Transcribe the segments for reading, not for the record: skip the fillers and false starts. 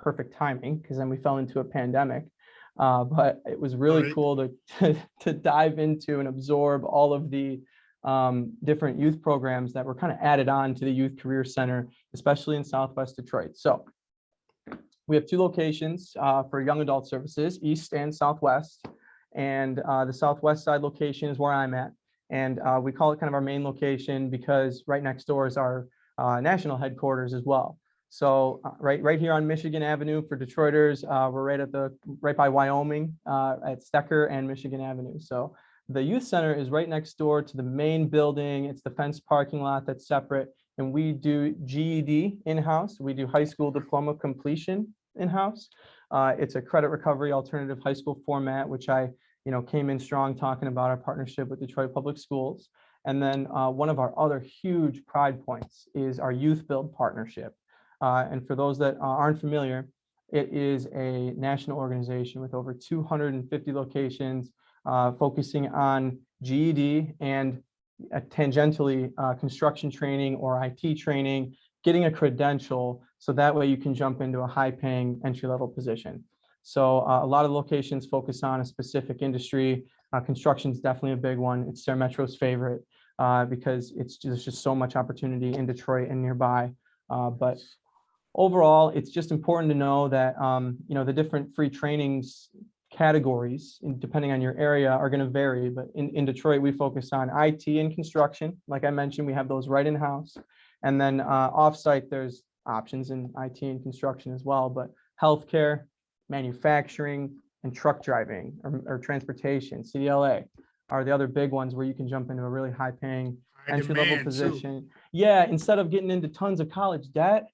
perfect timing because then we fell into a pandemic. But it was really Right. cool to dive into and absorb all of the different youth programs that were kind of added on to the Youth Career Center, especially in Southwest Detroit. So we have two locations for young adult services, East and Southwest. And the Southwest side location is where I'm at. And we call it kind of our main location because right next door is our national headquarters as well. So right here on Michigan Avenue for Detroiters, we're right by Wyoming at Stecker and Michigan Avenue. So the youth center is right next door to the main building. It's the fenced parking lot that's separate. And we do GED in-house. We do high school diploma completion in-house. It's a credit recovery alternative high school format, which I came in strong talking about our partnership with Detroit Public Schools. And then one of our other huge pride points is our Youth Build partnership. And for those that aren't familiar, it is a national organization with over 250 locations focusing on GED and tangentially construction training or IT training, getting a credential so that way you can jump into a high-paying entry-level position. So a lot of locations focus on a specific industry. Construction is definitely a big one. It's Sarah Metro's favorite because there's just so much opportunity in Detroit and nearby. But overall, it's just important to know that the different free trainings categories, depending on your area, are going to vary. But in Detroit, we focus on IT and construction. Like I mentioned, we have those right in-house. And then offsite, there's options in IT and construction as well. But healthcare, manufacturing, and truck driving or transportation, CDLA, are the other big ones where you can jump into a really high-paying entry-level position. Yeah, instead of getting into tons of college debt,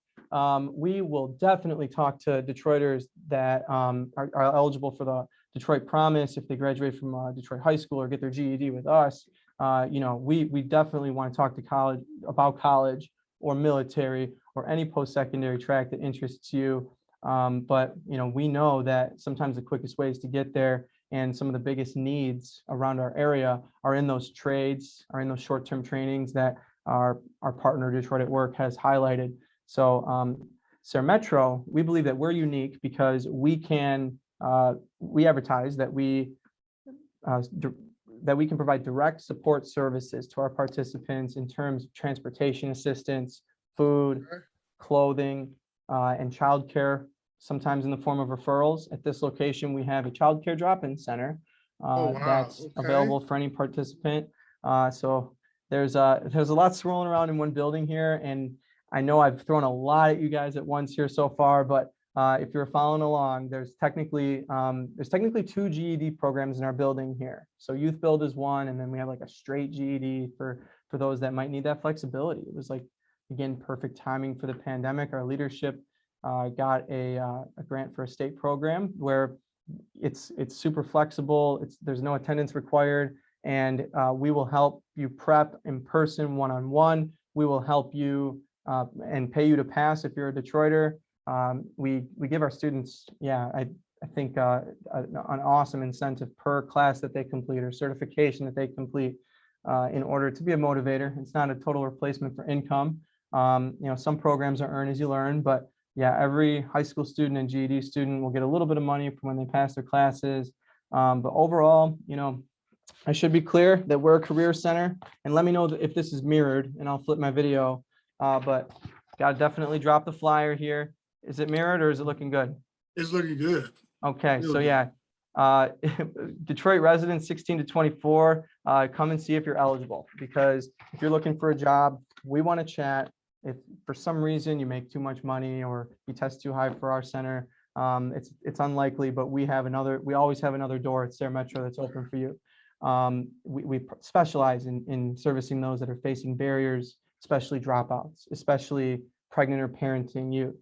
we will definitely talk to Detroiters that are eligible for the Detroit Promise if they graduate from Detroit High School or get their GED with us. We definitely want to talk to college or military or any post-secondary track that interests you. But we know that sometimes the quickest ways to get there and some of the biggest needs around our area are in those trades, are in those short-term trainings that our partner Detroit at Work has highlighted. So Sarah Metro, we believe that we're unique because we advertise that we can provide direct support services to our participants in terms of transportation assistance, food, clothing, and childcare, sometimes in the form of referrals. At this location, we have a childcare drop-in center that's available for any participant. So there's a lot swirling around in one building here, and I know I've thrown a lot at you guys at once here so far, but if you're following along, there's technically two GED programs in our building here. So Youth Build is one, and then we have like a straight GED for those that might need that flexibility. It was like, again, perfect timing for the pandemic. Our leadership got a grant for a state program where it's super flexible. There's no attendance required, and we will help you prep in person, one-on-one. We will help you and pay you to pass if you're a Detroiter. We give our students, I think an awesome incentive per class that they complete or certification that they complete in order to be a motivator. It's not a total replacement for income. Some programs are earn as you learn, but every high school student and GED student will get a little bit of money from when they pass their classes. But overall, I should be clear that we're a career center, and let me know if this is mirrored and I'll flip my video. But gotta definitely drop the flyer here. Is it mirrored or is it looking good? It's looking good. Okay, so Detroit residents 16 to 24, come and see if you're eligible, because if you're looking for a job, we want to chat. If for some reason you make too much money or you test too high for our center, it's unlikely, but we always have another door at Sarah Metro that's open for you. We specialize in servicing those that are facing barriers, especially dropouts, especially pregnant or parenting youth.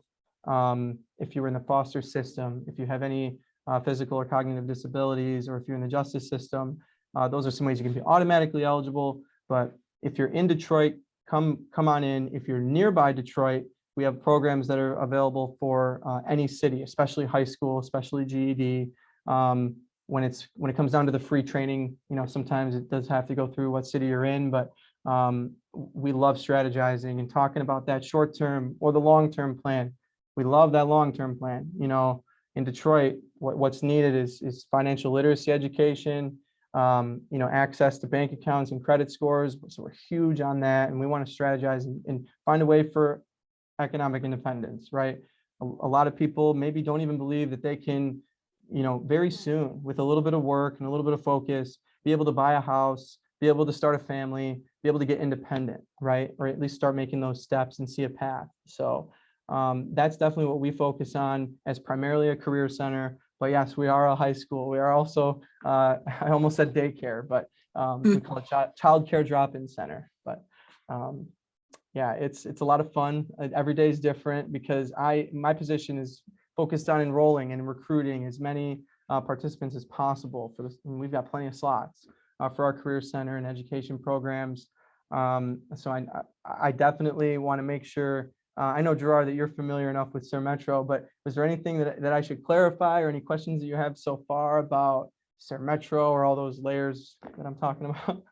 If you're in the foster system, if you have any physical or cognitive disabilities, or if you're in the justice system, those are some ways you can be automatically eligible. But if you're in Detroit, come on in. If you're nearby Detroit, we have programs that are available for any city, especially high school, especially GED. When it comes down to the free training, sometimes it does have to go through what city you're in, but we love strategizing and talking about that short-term or the long-term plan. we love that long-term plan. In Detroit, what's needed is financial literacy education, access to bank accounts and credit scores. So we're huge on that, and we want to strategize and find a way for economic independence, right? A lot of people maybe don't even believe that they can, very soon, with a little bit of work and a little bit of focus, be able to buy a house, be able to start a family, be able to get independent, right? Or at least start making those steps and see a path. So that's definitely what we focus on as primarily a career center. But yes, we are a high school. We are also, I almost said daycare, but we call it child care drop-in center. But yeah, it's a lot of fun. Every day is different because my position is focused on enrolling and recruiting as many participants as possible for this. And we've got plenty of slots for our career center and education programs. So I definitely want to make sure. I know, Gerard, that you're familiar enough with Sir Metro, but is there anything that I should clarify or any questions that you have so far about Sir Metro or all those layers that I'm talking about?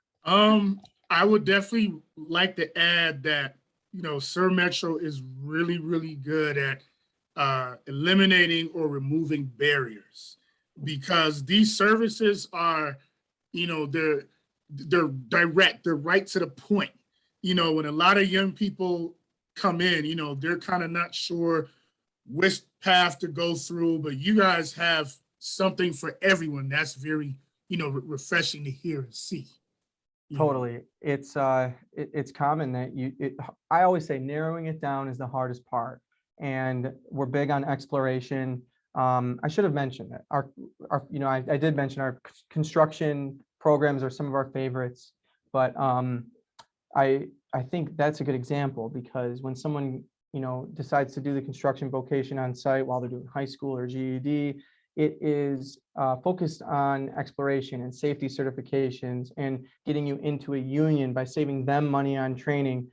I would definitely like to add that, Sir Metro is really, really good at eliminating or removing barriers, because these services are, they're direct, they're right to the point. When a lot of young people come in, they're kind of not sure which path to go through, but you guys have something for everyone. That's very, refreshing to hear and see. Totally. It's common that I always say narrowing it down is the hardest part, and we're big on exploration. I should have mentioned that I did mention our construction programs are some of our favorites, but I think that's a good example, because when someone, decides to do the construction vocation on site while they're doing high school or GED, it is focused on exploration and safety certifications and getting you into a union by saving them money on training.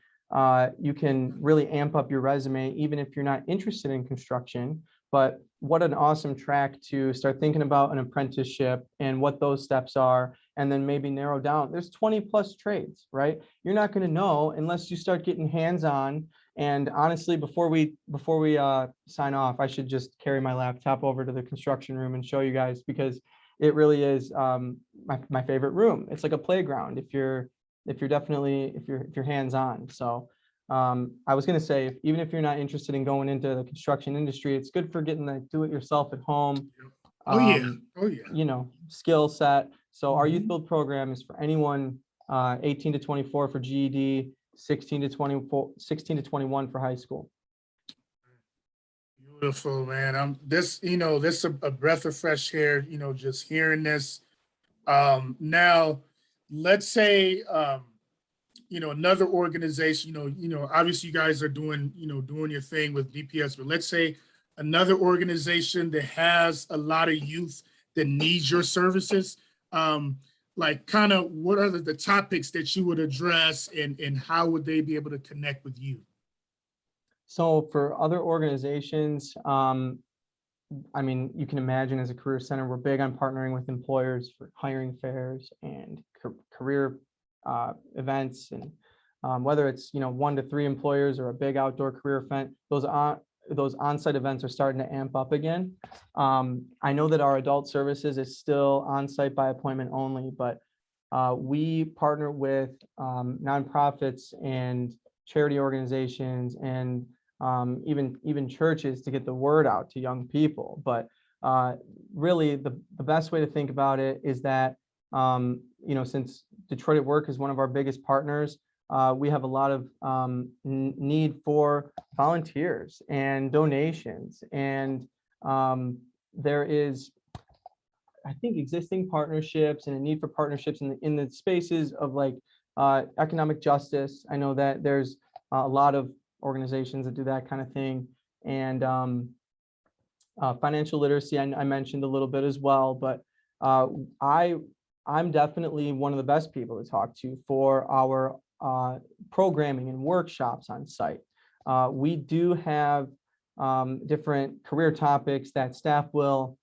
You can really amp up your resume, even if you're not interested in construction. But what an awesome track to start thinking about an apprenticeship and what those steps are, and then maybe narrow down. There's 20 plus trades, right? You're not going to know unless you start getting hands-on. And honestly, before we sign off, I should just carry my laptop over to the construction room and show you guys, because it really is my favorite room. It's like a playground if you're hands-on. So I was going to say, even if you're not interested in going into the construction industry, it's good for getting the do-it-yourself at home. Oh yeah. Skill set. So our youth build program is for anyone 18 to 24 for GED, 16 to 21 for high school. Beautiful, man. This is a breath of fresh air, just hearing this. Now, let's say, another organization, obviously you guys are doing your thing with DPS, but let's say another organization that has a lot of youth that needs your services. Like, kind of what are the topics that you would address, and how would they be able to connect with you? So for other organizations, you can imagine as a career center, we're big on partnering with employers for hiring fairs and career events, and whether it's 1 to 3 employers or a big outdoor career event, those on-site events are starting to amp up again. I know that our adult services is still on-site by appointment only, but we partner with nonprofits and charity organizations and even churches to get the word out to young people. But really, the best way to think about it is that since Detroit at Work is one of our biggest partners, we have a lot of need for volunteers and donations, and there is, I think, existing partnerships and a need for partnerships in the spaces of like economic justice. I know that there's a lot of organizations that do that kind of thing, and financial literacy I mentioned a little bit as well, but I'm definitely one of the best people to talk to for our programming and workshops on site. We do have different career topics that staff will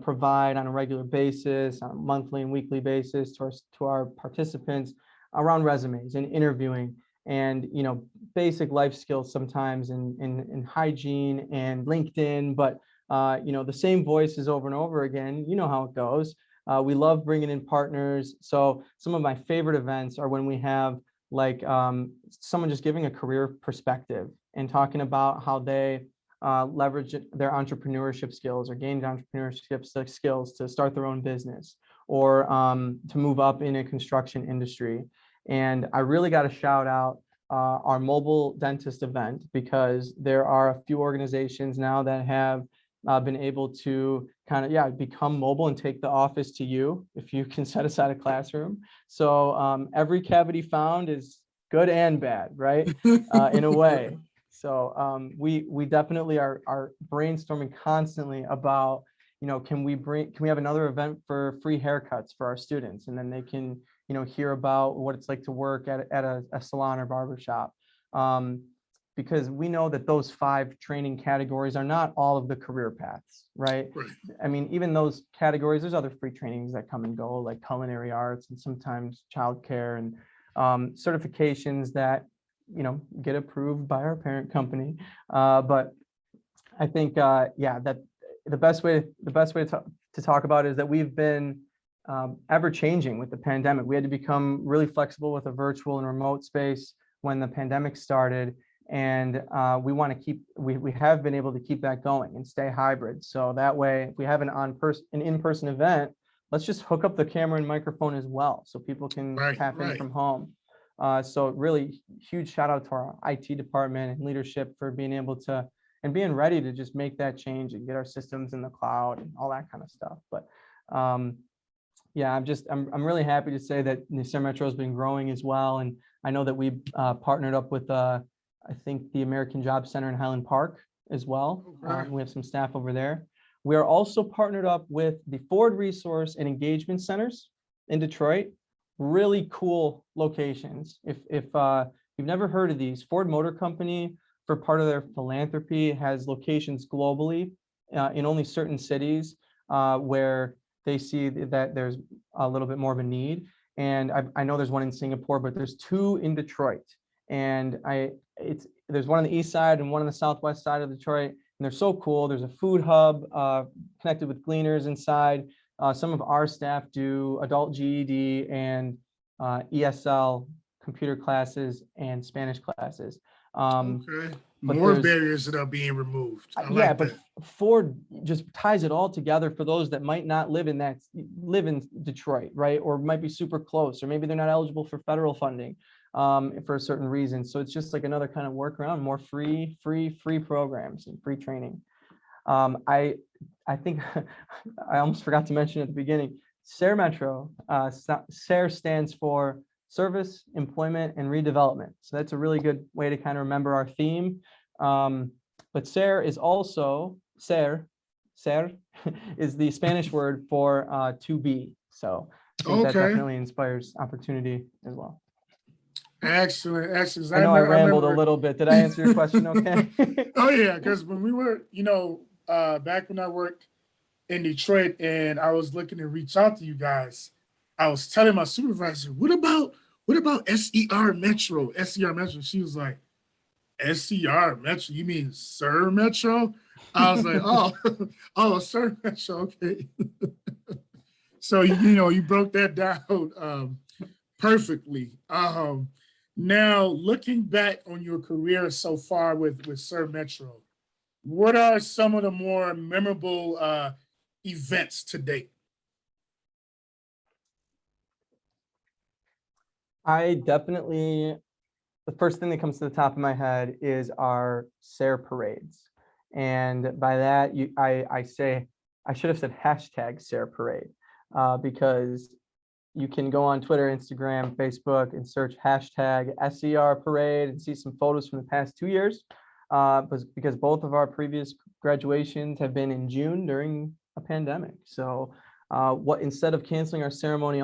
provide on a regular basis, on a monthly and weekly basis to our participants around resumes and interviewing. and, you know, basic life skills sometimes in hygiene and LinkedIn, but, you know, the same voices over and over again. You know how it goes. We love bringing in partners. So some of my favorite events are when we have like someone just giving a career perspective and talking about how they leverage their entrepreneurship skills or gained entrepreneurship skills to start their own business or to move up in a construction industry. And I really got to shout out our mobile dentist event, because there are a few organizations now that have been able to kind of, yeah, become mobile and take the office to you if you can set aside a classroom. So every cavity found is good and bad, right? In a way. So we definitely are brainstorming constantly about, you know, can we have another event for free haircuts for our students, and then they can, you know, hear about what it's like to work at a salon or barbershop. Because we know that those 5 training categories are not all of the career paths, right? Right. I mean, even those categories, there's other free trainings that come and go, like culinary arts and sometimes childcare and certifications that, you know, get approved by our parent company. But I think, yeah, that the best way to talk about it is that we've been ever changing with the pandemic. We had to become really flexible with a virtual and remote space when the pandemic started. And we have been able to keep that going and stay hybrid. So that way, if we have an in-person event, let's just hook up the camera and microphone as well, so people can tap in from home. So really huge shout out to our IT department and leadership for being able to and being ready to just make that change and get our systems in the cloud and all that kind of stuff. But yeah, I'm really happy to say that the Sarah Metro has been growing as well. And I know that we partnered up with I think the American Job Center in Highland Park as well. We have some staff over there. We are also partnered up with the Ford Resource and Engagement Centers in Detroit. Really cool locations. If you've never heard of these, Ford Motor Company, for part of their philanthropy, has locations globally in only certain cities where they see that there's a little bit more of a need. And I know there's one in Singapore, but there's 2 in Detroit. And there's one on the east side and one on the southwest side of Detroit, and they're so cool. There's a food hub connected with gleaners inside. Some of our staff do adult GED and ESL computer classes and Spanish classes. Okay. More barriers that are being removed. Yeah, but Ford just ties it all together for those that might not live in Detroit, right? Or might be super close, or maybe they're not eligible for federal funding for a certain reason. So it's just like another kind of workaround, more free programs and free training. I think I almost forgot to mention at the beginning, SARE Metro, SARE stands for Service, Employment, and Redevelopment. So that's a really good way to kind of remember our theme. But SARE is also, SARE is the Spanish word for to be. So I think that definitely inspires opportunity as well. Excellent, excellent. I know I rambled a little bit. Did I answer your question okay? Oh yeah, because when we were, you know, back when I worked in Detroit and I was looking to reach out to you guys, I was telling my supervisor, what about SER Metro? SER Metro. She was like, SER Metro? You mean Sir Metro? I was like, oh, Sir Metro, okay. So you know, you broke that down perfectly. Now, looking back on your career so far with Sir Metro, what are some of the more memorable events to date? The first thing that comes to the top of my head is our SARE parades. And by that, I should have said hashtag SARE parade, because you can go on Twitter, Instagram, Facebook, and search hashtag SER parade and see some photos from the past 2 years, because both of our previous graduations have been in June during a pandemic. So instead of canceling our ceremony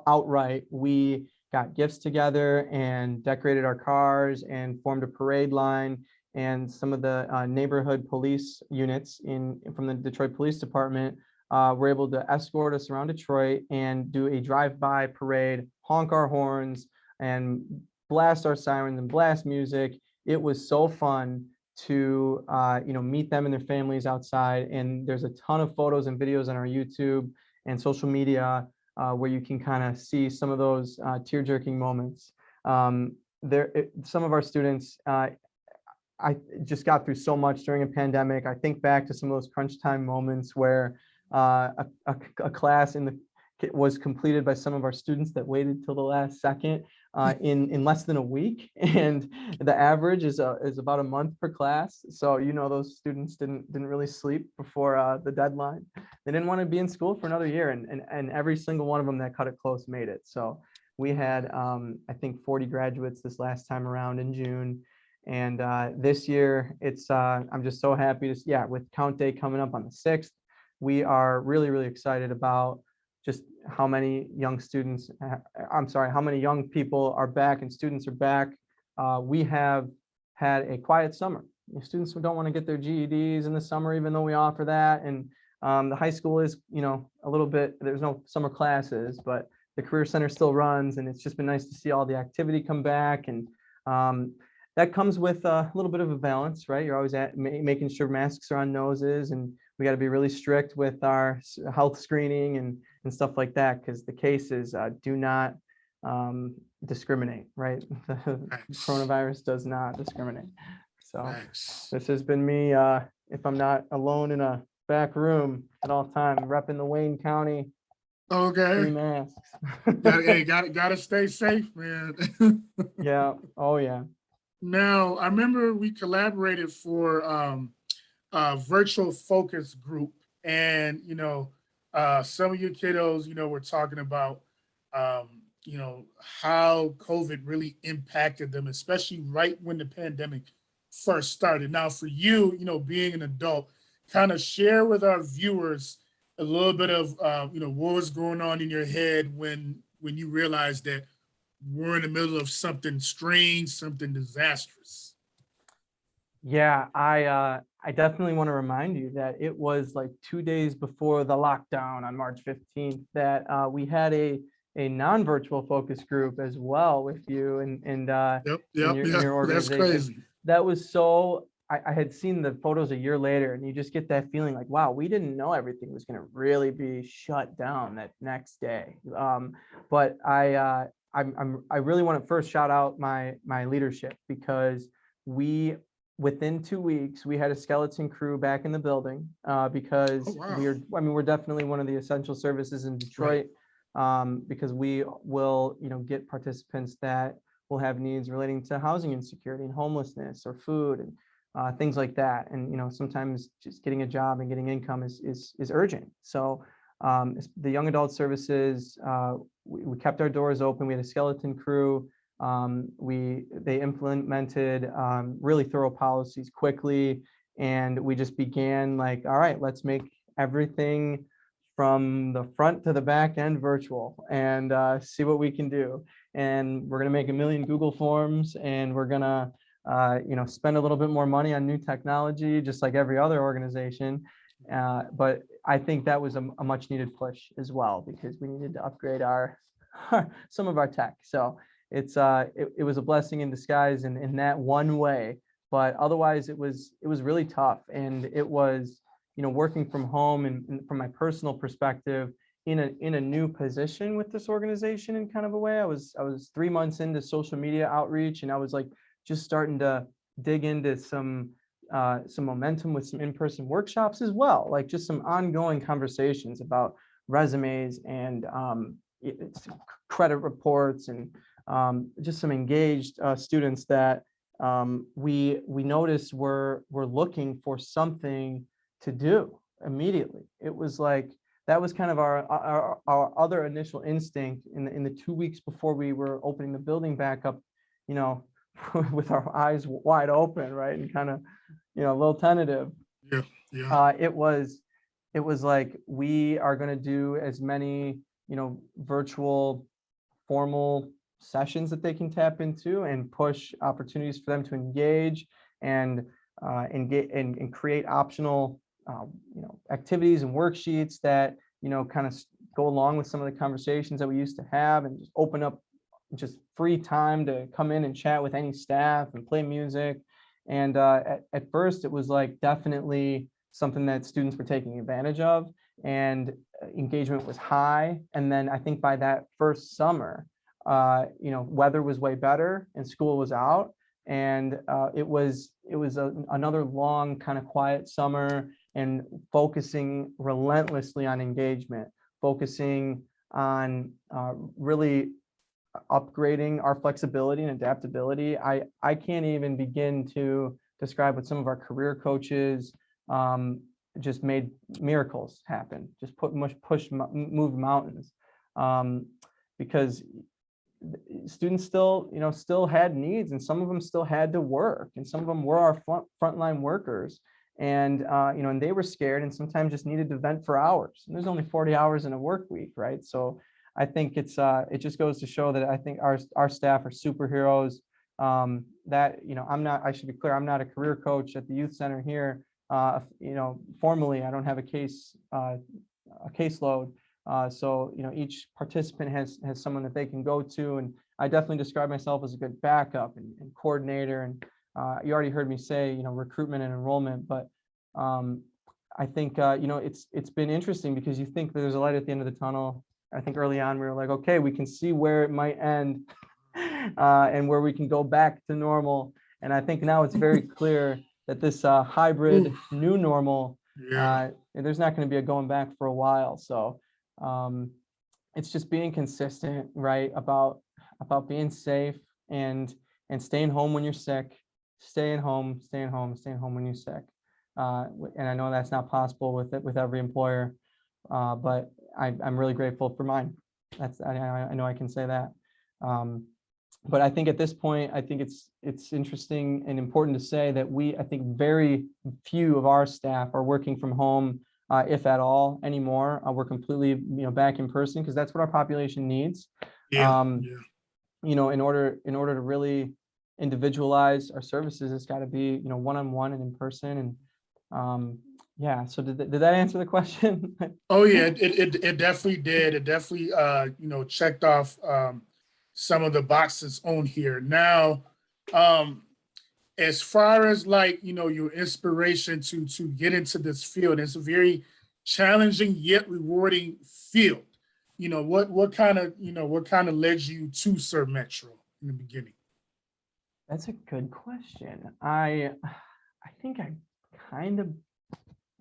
outright, we got gifts together and decorated our cars and formed a parade line. And some of the neighborhood police units from the Detroit Police Department were able to escort us around Detroit and do a drive-by parade, honk our horns, and blast our sirens and blast music. It was so fun to meet them and their families outside. And there's a ton of photos and videos on our YouTube and social media where you can kind of see some of those tear-jerking moments. Some of our students, I just got through so much during a pandemic. I think back to some of those crunch time moments where a class was completed by some of our students that waited till the last second in less than a week, and the average is about a month per class. So those students didn't really sleep before the deadline. They didn't want to be in school for another year, and every single one of them that cut it close made it. So we had I think 40 graduates this last time around in June. And this year, I'm just so happy to, with Count Day coming up on the 6th, we are really, really excited about just how many young students, how many young people are back and students are back. We have had a quiet summer. Students don't want to get their GEDs in the summer, even though we offer that. And the high school is, a little bit, there's no summer classes, but the Career Center still runs. And it's just been nice to see all the activity come back. And that comes with a little bit of a balance, right? You're always making sure masks are on noses, and we got to be really strict with our health screening and stuff like that, because the cases do not discriminate, right? The coronavirus does not discriminate. So this has been me, if I'm not alone in a back room at all time, repping the Wayne County. Okay. 3 masks. Gotta stay safe, man. Yeah. Oh yeah. Now, I remember we collaborated for a virtual focus group, and some of your kiddos, were talking about how COVID really impacted them, especially right when the pandemic first started. Now, for you, being an adult, kind of share with our viewers a little bit of what was going on in your head when you realized that we're in the middle of something strange, something disastrous. Yeah, I definitely want to remind you that it was like 2 days before the lockdown on March 15th that we had a non-virtual focus group as well with you and in your organization. That's crazy. That was so. I had seen the photos a year later, and you just get that feeling like, wow, we didn't know everything was going to really be shut down that next day. But I really want to first shout out my leadership, because within 2 weeks we had a skeleton crew back in the building because we're definitely one of the essential services in Detroit, because we will get participants that will have needs relating to housing insecurity and homelessness or food and things like that. And sometimes just getting a job and getting income is urgent. So the young adult services, we kept our doors open. We had a skeleton crew. They implemented really thorough policies quickly, and we just began like, all right, let's make everything from the front to the back end virtual and see what we can do. And we're gonna make 1 million Google Forms, and we're gonna spend a little bit more money on new technology, just like every other organization. But I think that was a much needed push as well, because we needed to upgrade some of our tech. So it was a blessing in disguise in that one way, but otherwise it was really tough. And it was, working from home and from my personal perspective in a new position with this organization in kind of a way. I was 3 months into social media outreach, and I was like just starting to dig into some momentum with some in-person workshops as well, like just some ongoing conversations about resumes and credit reports and just some engaged students that we noticed were looking for something to do immediately. It was like that was kind of our other initial instinct in the 2 weeks before we were opening the building back up, with our eyes wide open, right, and kind of a little tentative. It was like, we are going to do as many virtual formal sessions that they can tap into and push opportunities for them to engage and create optional activities and worksheets that kind of go along with some of the conversations that we used to have, and just open up just free time to come in and chat with any staff and play music. And at first it was like definitely something that students were taking advantage of, and engagement was high. And then I think by that first summer, weather was way better and school was out, and it was another long kind of quiet summer, and focusing relentlessly on engagement, focusing on really upgrading our flexibility and adaptability. I can't even begin to describe what some of our career coaches just made miracles happen, just move mountains, because students still had needs, and some of them still had to work, and some of them were our frontline workers, and and they were scared and sometimes just needed to vent for hours. And there's only 40 hours in a work week, right? So I think it just goes to show that I think our staff are superheroes. I should be clear, I'm not a career coach at the youth center here. Formally, I don't have a caseload. So each participant has someone that they can go to, and I definitely describe myself as a good backup and coordinator. And you already heard me say recruitment and enrollment, but I think it's been interesting, because you think that there's a light at the end of the tunnel. I think early on we were like, okay, we can see where it might end, and where we can go back to normal. And I think now it's very clear that this hybrid new normal, there's not going to be a going back for a while. So it's just being consistent, right, about being safe and staying home when you're sick, staying home when you're sick. And I know that's not possible with every employer, but I'm really grateful for mine. I know I can say that. But I think at this point, I think it's interesting and important to say that I think very few of our staff are working from home, if at all, anymore. We're completely back in person, because that's what our population needs. In order to really individualize our services, it's got to be one-on-one and in person. And yeah, so did that answer the question? Oh yeah, it definitely did. It definitely checked off some of the boxes on here. Now, as far as your inspiration to get into this field, it's a very challenging yet rewarding field. What kind of led you to Sir Metro in the beginning? That's a good question. I think I kind of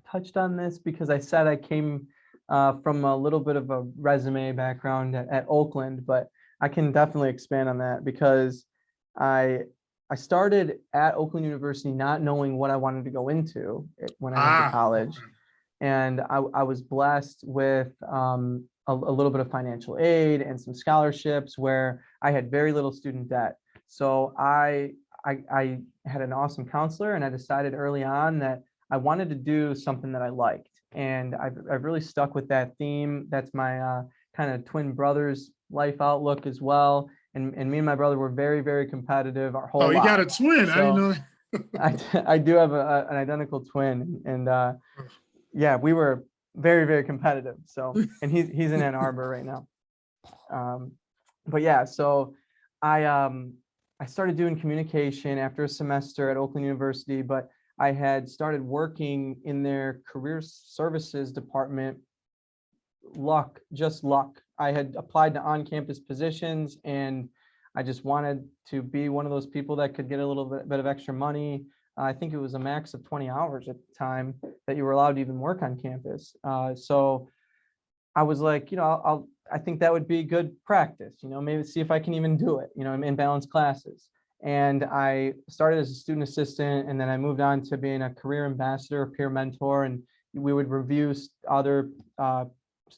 touched on this, because I said I came from a little bit of a resume background at Oakland, but I can definitely expand on that, because I started at Oakland University not knowing what I wanted to go into when I went to college. Okay. And I was blessed with a little bit of financial aid and some scholarships where I had very little student debt. So I had an awesome counselor, and I decided early on that I wanted to do something that I liked. And I've really stuck with that theme. That's my kind of twin brother's life outlook as well. And me and my brother were very, very competitive our whole life. Oh, you got a twin. So I didn't know that. I do have an identical twin. And yeah, we were very, very competitive. So, and he's in Ann Arbor right now. But yeah, so I started doing communication after a semester at Oakland University, but I had started working in their career services department. Just luck. I had applied to on-campus positions, and I just wanted to be one of those people that could get a little bit of extra money. I think it was a max of 20 hours at the time that you were allowed to even work on campus. So I was like, I think that would be good practice, maybe see if I can even do it, in balanced classes. And I started as a student assistant, and then I moved on to being a career ambassador, peer mentor, and we would review other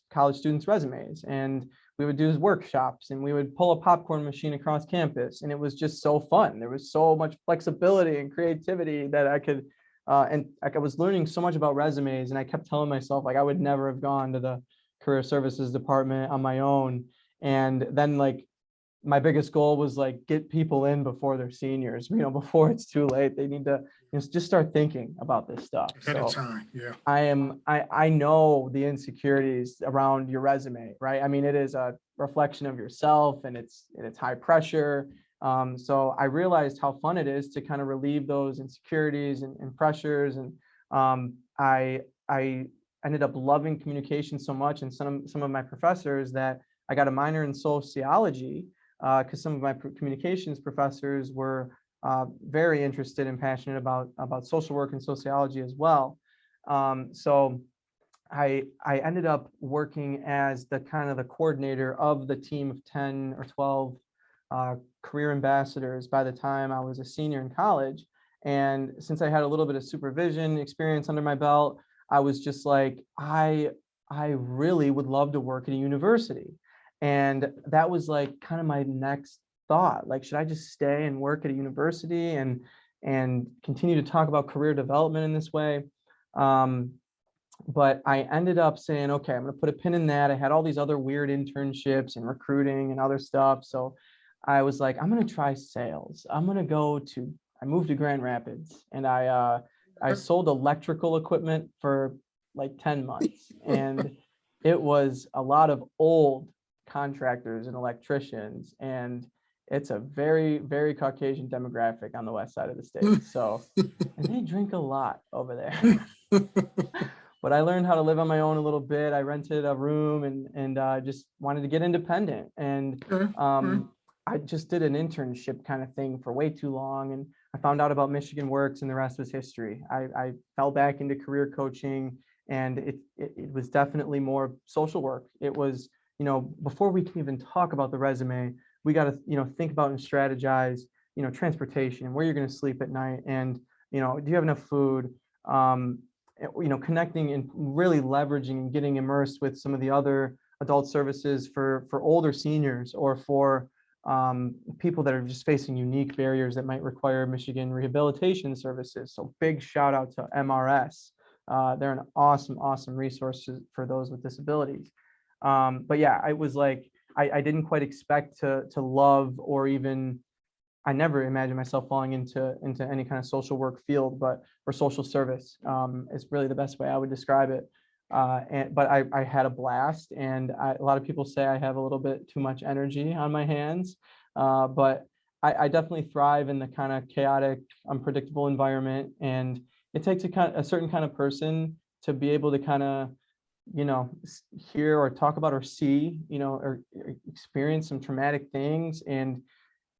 college students' resumes, and we would do workshops, and we would pull a popcorn machine across campus, and it was just so fun. There was so much flexibility and creativity that I could, and I was learning so much about resumes, and I kept telling myself I would never have gone to the career services department on my own. And then my biggest goal was like get people in before they're seniors, before it's too late. They need to just start thinking about this stuff. At a So time, yeah. I know the insecurities around your resume, right? I mean, it is a reflection of yourself, and it's high pressure. So I realized how fun it is to kind of relieve those insecurities and pressures. And I ended up loving communication so much, and some of my professors, that I got a minor in sociology, because some of my communications professors were very interested and passionate about social work and sociology as well. So I ended up working as the kind of the coordinator of the team of 10 or 12 career ambassadors by the time I was a senior in college. And since I had a little bit of supervision experience under my belt, I was just like, I really would love to work at a university. And that was like kind of my next thought. Like, should I just stay and work at a university and continue to talk about career development in this way? But I ended up saying, okay, I'm going to put a pin in that. I had all these other weird internships and recruiting and other stuff. So I was like, I'm going to try sales. I moved to Grand Rapids, and I sold electrical equipment for like 10 months. And it was a lot of old contractors and electricians. And it's a very, very Caucasian demographic on the west side of the state. So, and they drink a lot over there. But I learned how to live on my own a little bit. I rented a room and just wanted to get independent. And I just did an internship kind of thing for way too long. And I found out about Michigan Works, and the rest was history. I fell back into career coaching, and it was definitely more social work. It was, before we can even talk about the resume, we got to, think about and strategize, transportation and where you're going to sleep at night. And, do you have enough food? Connecting and really leveraging and getting immersed with some of the other adult services for older seniors, or for people that are just facing unique barriers that might require Michigan rehabilitation services. So big shout out to MRS. They're an awesome resource for those with disabilities. But yeah, I was like, I didn't quite expect to love, or even, I never imagined myself falling into any kind of social work field, or social service is really the best way I would describe it. But I had a blast, and a lot of people say I have a little bit too much energy on my hands, but I definitely thrive in the kind of chaotic, unpredictable environment. And it takes a certain kind of person to be able to kind of, hear or talk about or see, or experience some traumatic things. And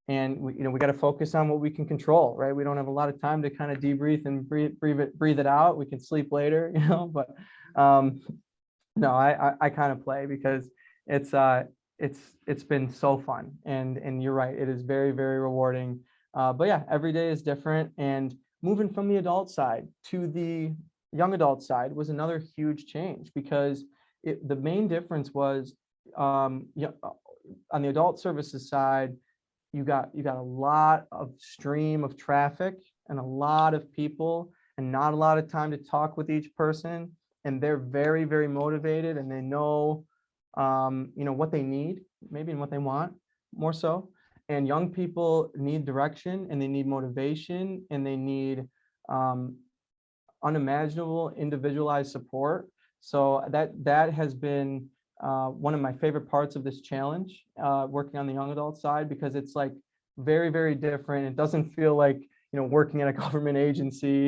we got to focus on what we can control, right? We don't have a lot of time to kind of debrief and breathe it out. We can sleep later, but no, I kind of play because it's been so fun. And you're right, it is very, very rewarding. But yeah, every day is different. And moving from the adult side to the young adult side was another huge change, because the main difference was, on the adult services side, you got a lot of stream of traffic and a lot of people, and not a lot of time to talk with each person. And they're very, very motivated, and they know, what they need, maybe, and what they want more so. And young people need direction, and they need motivation, and they need unimaginable individualized support. So that has been one of my favorite parts of this challenge, working on the young adult side, because it's like very, very different. It doesn't feel like, working at a government agency,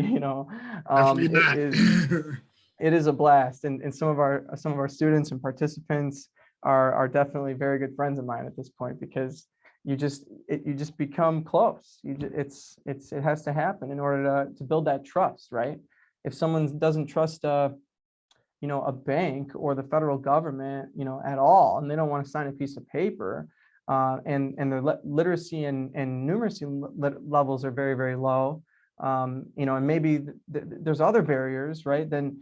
it is a blast. And some of our students and participants are definitely very good friends of mine at this point, because you just become close. It has to happen in order to build that trust, right? If someone doesn't trust a bank or the federal government, at all, and they don't want to sign a piece of paper, and their literacy and numeracy levels are very, very low, and maybe there's other barriers, right? Then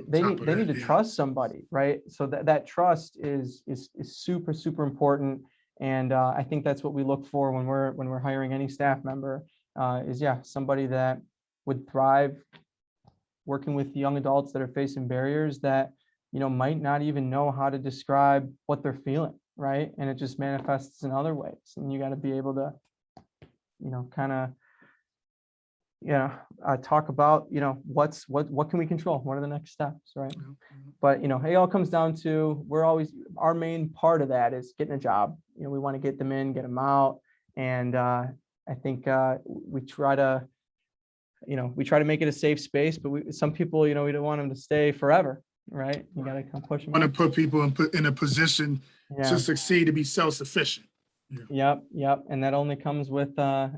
they need to trust somebody, right? So that trust is super, super important. And I think that's what we look for when we're hiring any staff member, is somebody that would thrive working with young adults that are facing barriers that, might not even know how to describe what they're feeling, right? And it just manifests in other ways. And you got to be able to, kind of, talk about, what can we control? What are the next steps, right? But, it all comes down to, our main part of that is getting a job. We want to get them in, get them out. And I think we try to make it a safe space, but some people, we don't want them to stay forever, right? You got to come push them. Want to put people in a position to succeed, to be self-sufficient. Yep. And that only comes with the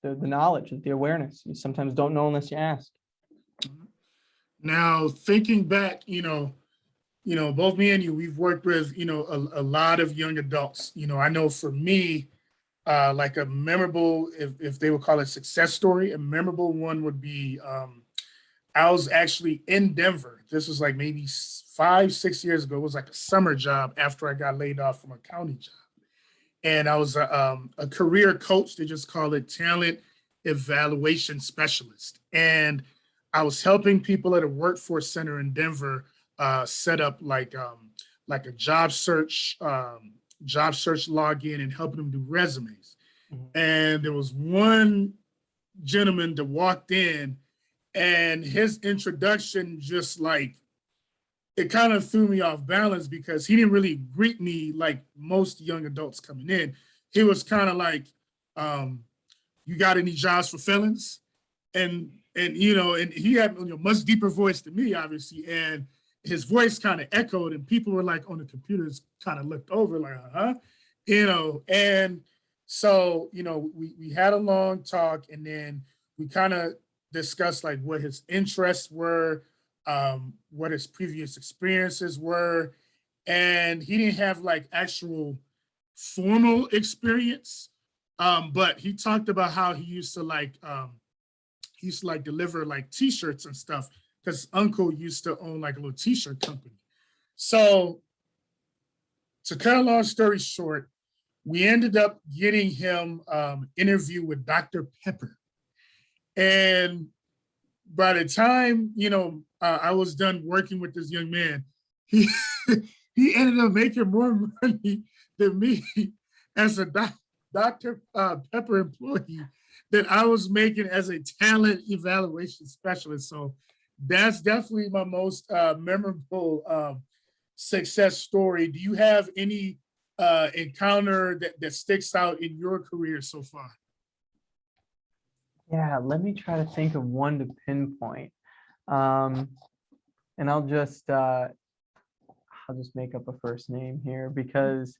knowledge, the awareness. You sometimes don't know unless you ask. Now, thinking back, both me and you, we've worked with, a lot of young adults. I know for me, like a memorable, if they would call it success story, a memorable one would be, I was actually in Denver. This was like maybe 5-6 years ago. It was like a summer job after I got laid off from a county job. And I was a career coach. They just call it talent evaluation specialist. And I was helping people at a workforce center in Denver set up like a job search login and helping them do resumes. And there was one gentleman that walked in, and his introduction just like, it kind of threw me off balance because he didn't really greet me like most young adults coming in. He was kind of like, you got any jobs for felons? And he had a much deeper voice than me, obviously. And his voice kind of echoed, and people were like on the computers kind of looked over like, and so, we had a long talk, and then we kind of discussed like what his interests were, what his previous experiences were. And he didn't have like actual formal experience, but he talked about how he used to deliver like t-shirts and stuff because uncle used to own like a little t-shirt company. So to cut a long story short, we ended up getting him interview with Dr. Pepper. And by the time, I was done working with this young man, he he ended up making more money than me as a Dr. Pepper employee that I was making as a talent evaluation specialist. So that's definitely my most memorable success story. Do you have any encounter that sticks out in your career so far? Yeah, let me try to think of one to pinpoint. And I'll just make up a first name here because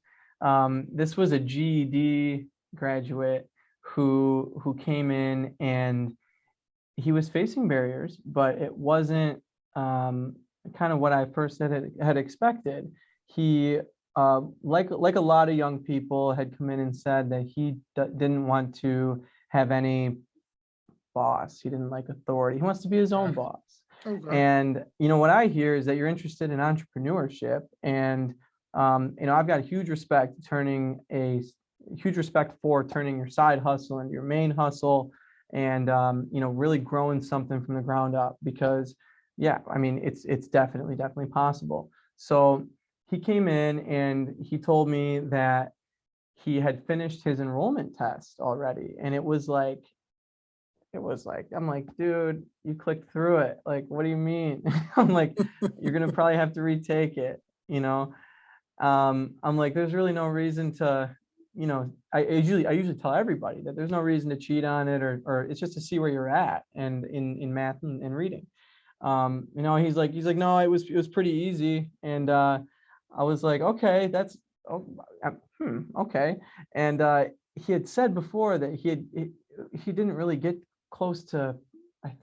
this was a GED graduate who came in, and he was facing barriers, but it wasn't kind of what I first had expected. He like a lot of young people had come in and said that he didn't want to have any boss. He didn't like authority. He wants to be his own boss. Okay. And what I hear is that you're interested in entrepreneurship, and I've got a huge respect for turning your side hustle into your main hustle, and really growing something from the ground up, because it's definitely possible. So he came in and he told me that he had finished his enrollment test already, and it was like, I'm like, dude, you clicked through it. Like, what do you mean? I'm like, you're going to probably have to retake it. I'm like, there's really no reason to, I usually tell everybody that there's no reason to cheat on it, or it's just to see where you're at. And in math and reading, he's like, no, it was pretty easy. And I was like, okay, okay. And he had said before that he didn't really get close to, I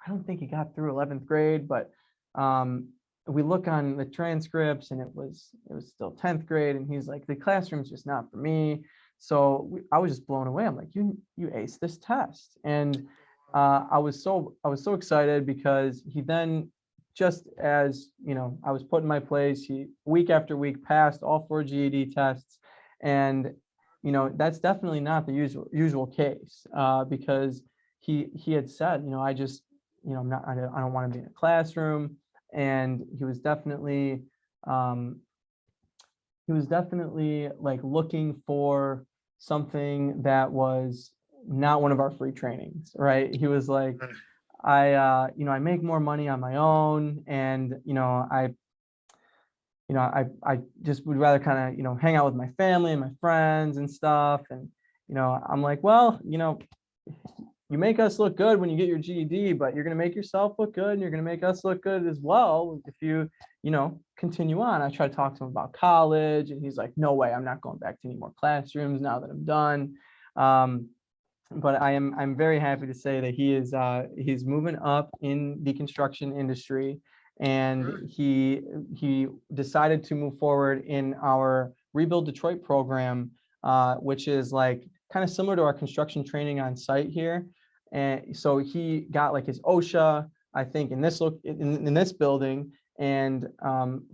don't think he got through 11th grade, but we look on the transcripts and it was still 10th grade, and he's like, the classroom's just not for me. So I was just blown away. I'm like, you aced this test. And I was so excited, because he then, just as I was put in my place, he week after week passed all 4 GED tests. And that's definitely not the usual case, because he had said, I just, I don't want to be in a classroom. And he was definitely was definitely like looking for something that was not one of our free trainings, right? He was like, Right. I make more money on my own, and I just would rather kind of, hang out with my family and my friends and stuff. And, I'm like, well, you make us look good when you get your GED, but you're going to make yourself look good, and you're going to make us look good as well if you, continue on. I try to talk to him about college, and he's like, no way, I'm not going back to any more classrooms now that I'm done. But I'm very happy to say that he's moving up in the construction industry, and Sure. he decided to move forward in our Rebuild Detroit program, which is like kind of similar to our construction training on site here. And so he got like his OSHA, I think, in this building. And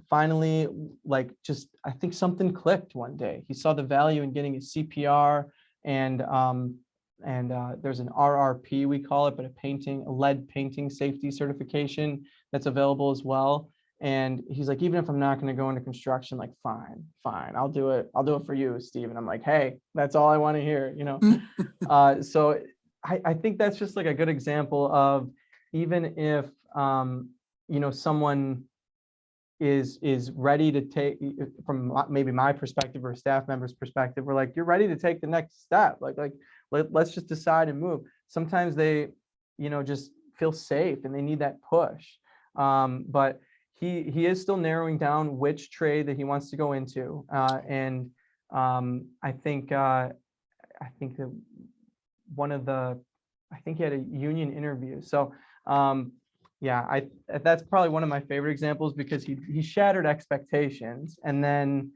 finally, like, just I think something clicked one day. He saw the value in getting his CPR, and there's an RRP, we call it, but a lead painting safety certification that's available as well. And he's like, even if I'm not going to go into construction, like, fine, I'll do it for you, Steve. And I'm like, hey, that's all I want to hear, So I think that's just like a good example of, even if someone is ready to take, from maybe my perspective or a staff member's perspective, we're like, you're ready to take the next step, let's just decide and move. Sometimes they just feel safe and they need that push, but he is still narrowing down which trade that he wants to go into, and I think that I think he had a union interview. So yeah, that's probably one of my favorite examples, because he shattered expectations, and then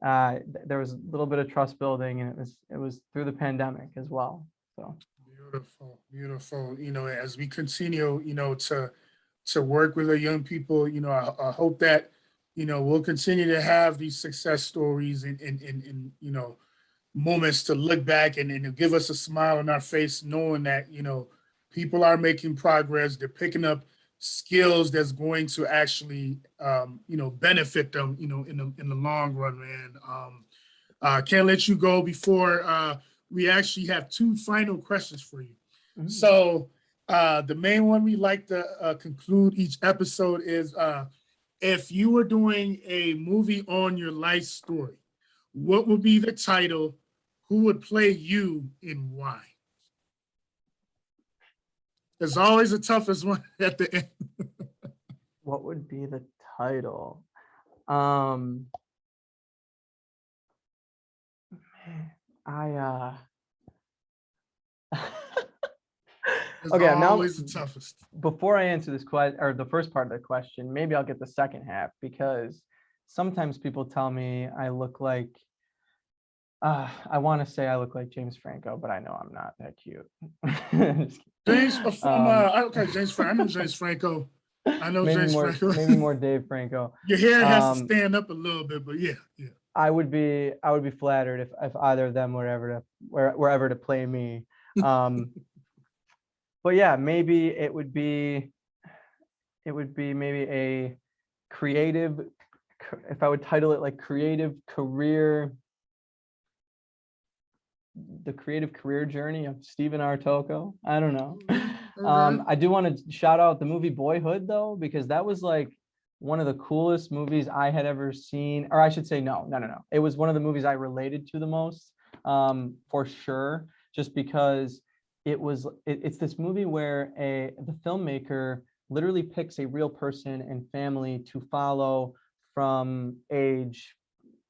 there was a little bit of trust building, and it was through the pandemic as well. So Beautiful, beautiful. As we continue, to work with our young people, I hope that, we'll continue to have these success stories and moments to look back and give us a smile on our face, knowing that, people are making progress. They're picking up skills that's going to actually, benefit them, in the long run, man. Can't let you go before we actually have two final questions for you. Mhm. So the main one we like to conclude each episode is, if you were doing a movie on your life story, what would be the title? Who would play you and why? There's always the toughest one at the end. what would be the title? I It's okay, now always the toughest. before I answer this question, or the first part of the question, maybe I'll get the second half, because sometimes people tell me I look like, I want to say I look like James Franco, but I know I'm not that cute. Just James kidding. from okay, James Franco. I know James Franco. I know maybe James more, Franco. maybe more Dave Franco. Your hair has to stand up a little bit, but yeah. I would be flattered if either of them were ever to play me. But yeah, maybe it would be maybe a creative, if I would title it like creative career, the creative career journey of Stephen R. Tocco. I don't know. Okay. I do want to shout out the movie Boyhood, though, because that was like one of the coolest movies I had ever seen. Or I should say, no. It was one of the movies I related to the most, for sure, just because it's this movie where the filmmaker literally picks a real person and family to follow from age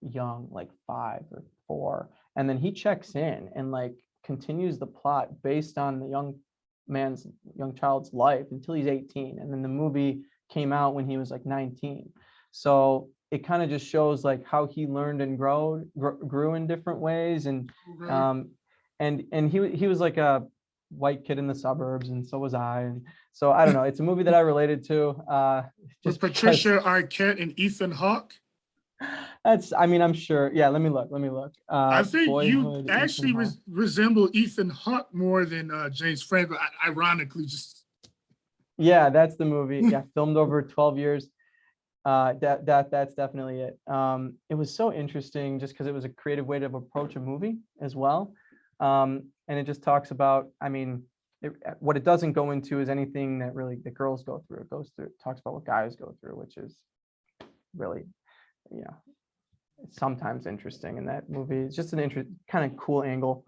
young, like 5 or 4, and then he checks in and like continues the plot based on the young child's life until he's 18, and then the movie came out when he was like 19. So it kind of just shows like how he learned and grew in different ways. And Okay. and he was like a white kid in the suburbs, and so was I. And so I don't know, it's a movie that I related to, With just because Patricia Arquette and Ethan Hawke. I mean, I'm sure. Yeah, let me look. I think you Boyhood, Ethan actually Hawke. resemble Ethan Hawke more than James Franco. Ironically, just Yeah, that's the movie. Yeah, filmed over 12 years. That's definitely it. It was so interesting just because it was a creative way to approach a movie as well. And it just talks about, I mean, what it doesn't go into is anything that really the girls go through. It talks about what guys go through, which is really, you know, sometimes interesting in that movie. It's just an kind of cool angle.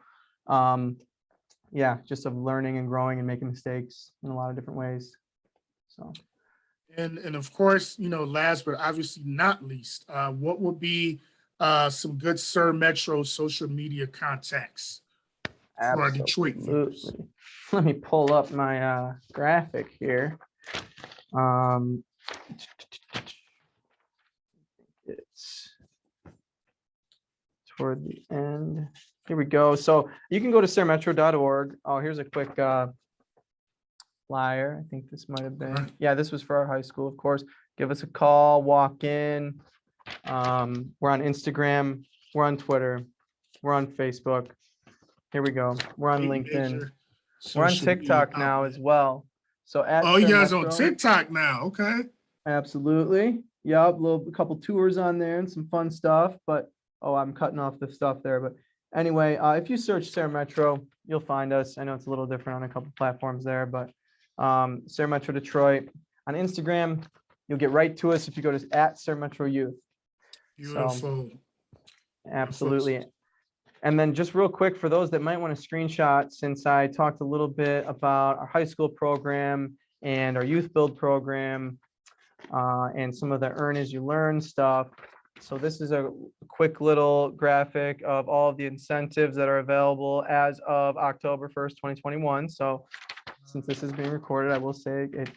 Yeah, just of learning and growing and making mistakes in a lot of different ways. So. And of course, last but obviously not least, what would be some good Sir Metro social media contacts for our Detroit viewers? Absolutely. Let me pull up my graphic here. It's toward the end. Here we go. So you can go to sirmetro.org. Oh, here's a quick flyer. I think this might have been, yeah, this was for our high school, of course. Give us a call, walk in. We're on Instagram, we're on Twitter, we're on Facebook. Here we go. We're on LinkedIn. We're on TikTok now as well. So oh, you guys on TikTok now? Okay. Absolutely. Yep. A couple tours on there and some fun stuff. But I'm cutting off the stuff there. But anyway, if you search Sir Metro, you'll find us. I know it's a little different on a couple platforms there, but Sir Metro Detroit on Instagram, you'll get right to us if you go to @Sir Metro Youth. Beautiful. So, absolutely. And then just real quick for those that might want to screenshot, since I talked a little bit about our high school program and our youth build program and some of the earn as you learn stuff. So this is a quick little graphic of all of the incentives that are available as of October 1st, 2021. So since this is being recorded, I will say it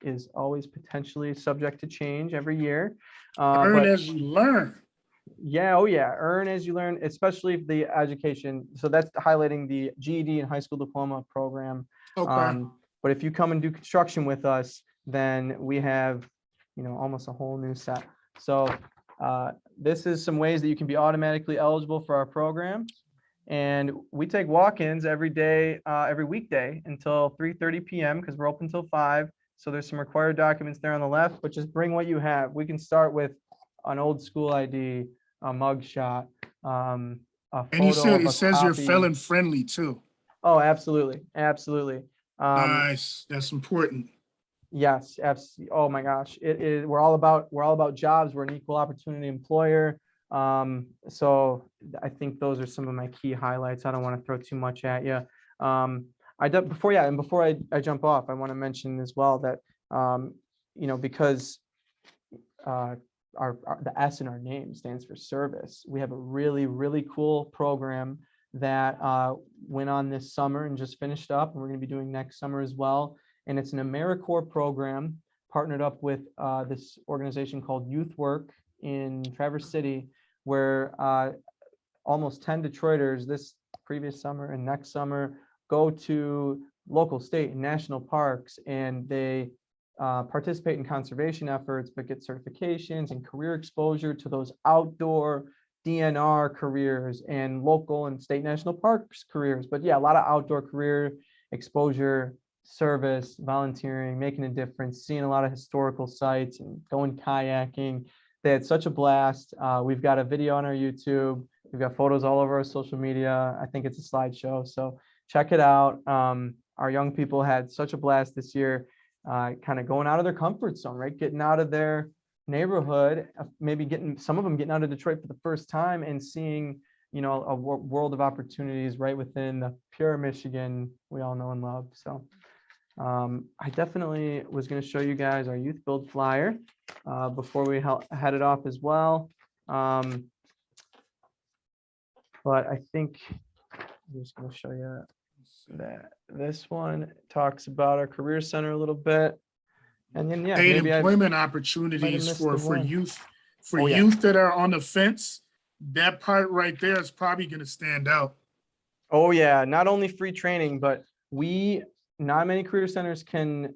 is always potentially subject to change every year. Earn as you learn. Yeah, oh yeah, earn as you learn, especially the education. So that's highlighting the GED and high school diploma program. Okay. But if you come and do construction with us, then we have, almost a whole new set. So this is some ways that you can be automatically eligible for our program. And we take walk-ins every day, every weekday until 3:30 p.m. because we're open till 5. So there's some required documents there on the left, but just bring what you have. We can start with an old school ID, a mug shot, a photo. And you said it says you're copy. felon friendly too. Oh, absolutely, absolutely. Nice, that's important. Yes, absolutely. Oh my gosh, it is. We're all about jobs. We're an equal opportunity employer. So I think those are some of my key highlights. I don't want to throw too much at you. Before I jump off, I want to mention as well that because the S in our name stands for service. We have a really, really cool program that went on this summer and just finished up, and we're going to be doing next summer as well. And it's an AmeriCorps program partnered up with this organization called Youth Work in Traverse City, where almost 10 Detroiters this previous summer and next summer go to local, state, and national parks, and they participate in conservation efforts, but get certifications and career exposure to those outdoor DNR careers and local and state national parks careers. But yeah, a lot of outdoor career exposure, service, volunteering, making a difference, seeing a lot of historical sites and going kayaking. They had such a blast. We've got a video on our YouTube. We've got photos all over our social media. I think it's a slideshow, so check it out. Our young people had such a blast this year, kind of going out of their comfort zone, right? Getting out of their neighborhood, maybe some of them getting out of Detroit for the first time and seeing, a world of opportunities right within the pure Michigan we all know and love. So I definitely was going to show you guys our youth build flyer before we head it off as well. But I think I'm just going to show you that this one talks about our career center a little bit, and then paid employment opportunities for youth youth that are on the fence. That part right there is probably going to stand out. Oh yeah, not only free training, but not many career centers can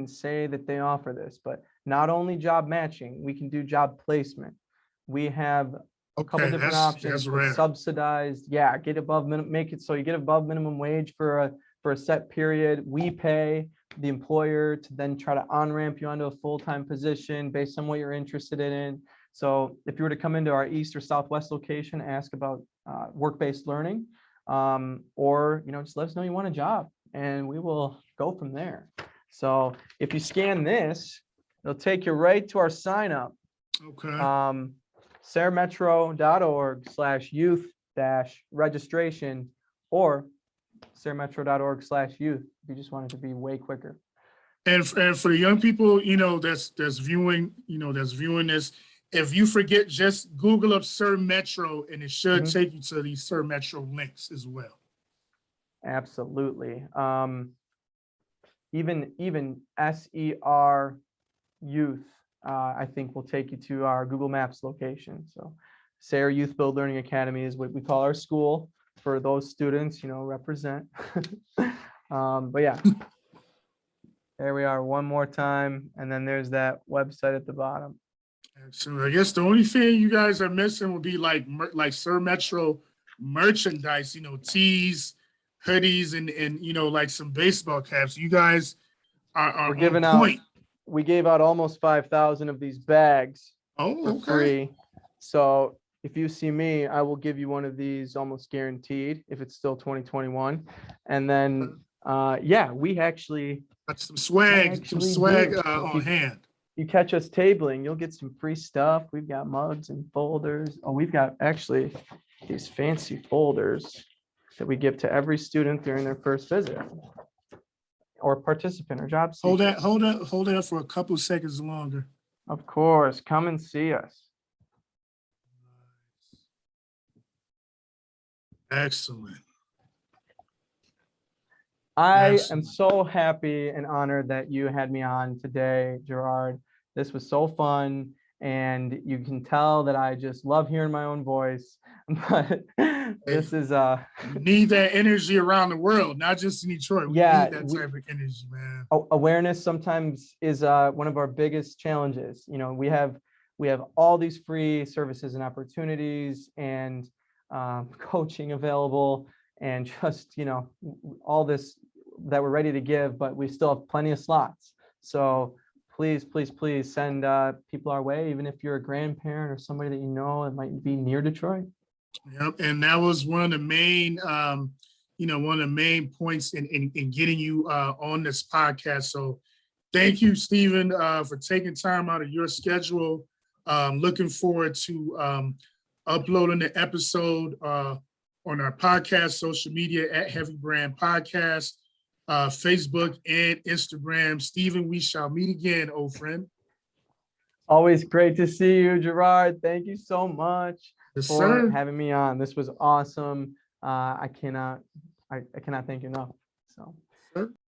say that they offer this, but not only job matching, we can do job placement. We have a couple different options. Subsidized, get above minimum, make it so you get above minimum wage for a for a set period. We pay the employer to then try to on-ramp you onto a full-time position based on what you're interested in. So if you were to come into our East or Southwest location, ask about work-based learning, or just let us know you want a job, and we will go from there. So if you scan this, it'll take you right to our sign up. Okay. SaraMetro.org/youth-registration or SaraMetro.org/youth if you just wanted to be way quicker. And for the young people, that's viewing, that's viewing this, if you forget, just Google up Sir Metro and it should take you to these Sir Metro links as well. Absolutely. Even SER Youth, I think will take you to our Google Maps location. So SARE Youth Build Learning Academy is what we call our school for those students, represent. But yeah, there we are one more time. And then there's that website at the bottom. So I guess the only thing you guys are missing would be like Sir Metro merchandise, tees, hoodies, and like some baseball caps. You guys are We're giving on point. We gave out almost 5,000 of these bags for free. So if you see me, I will give you one of these almost guaranteed if it's still 2021. And then, yeah, we actually got some swag, on hand. You catch us tabling, you'll get some free stuff. We've got mugs and folders. Oh, we've got actually these fancy folders that we give to every student during their first visit or participant or job seeker. Hold that for a couple seconds longer. Of course, come and see us. Excellent. I am so happy and honored that you had me on today, Gerard. This was so fun, and you can tell that I just love hearing my own voice. But this is you need that energy around the world, not just in Detroit. We need that type of energy, man. Awareness sometimes is one of our biggest challenges. We have all these free services and opportunities and coaching available, and just all this that we're ready to give, but we still have plenty of slots. So please send people our way, even if you're a grandparent or somebody that that might be near Detroit. Yep, and that was one of the main points in getting you on this podcast. So thank you, Stephen, for taking time out of your schedule. Looking forward to uploading the episode on our podcast, social media at Heavy Brand Podcast, Facebook and Instagram. Stephen, we shall meet again, old friend. Always great to see you, Gerard. Thank you so much for having me on. This was awesome. I cannot thank you enough. So.